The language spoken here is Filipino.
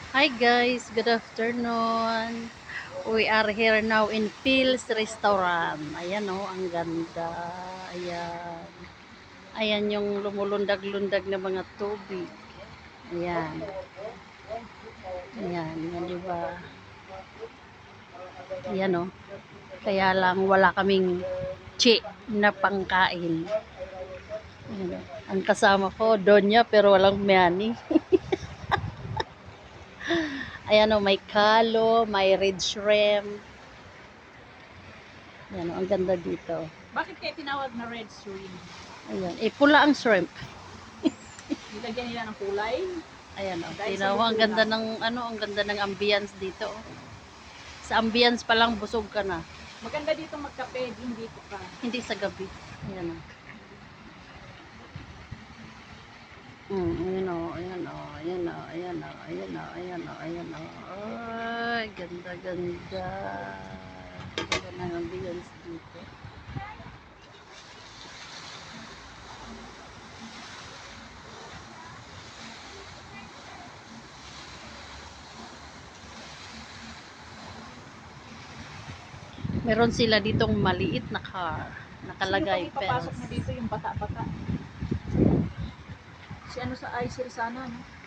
Hi guys, good afternoon. We are here now in Phil's Restaurant. Ayan oh, ang ganda. Ayan. Ayan yung lumulundag-lundag na mga tubig. Ayan. Ayan, yan diba? Ayan oh. Kaya lang wala kaming na pangkain. Ayan, oh. Ang kasama ko, Donya, pero walang Miani. Ayan oh, may kalo, may red shrimp. Ayan oh, ang ganda dito. Bakit kaya tinawag na red shrimp? Ayan, pula ang shrimp. Nilagyan nila ng kulay. Ayan oh, Dahil sa tinawa, ang ganda luto lang. ng ang ganda ng ambience dito. Oh. Sa ambience pa lang busog ka na. Maganda dito magkape, din dito ka. Hindi sa gabi. Ayan oh. Ayan oh, ayan oh, ayan oh, ayan oh, ayan oh, ayan oh, ayan oh. Ay, ganda ganda. Ganda ng ambience dito. Meron sila ditong maliit na car. Nakalagay Sino pang ipapasok mo dito yung bata-bata? Si ano sa ay si Rizana, no?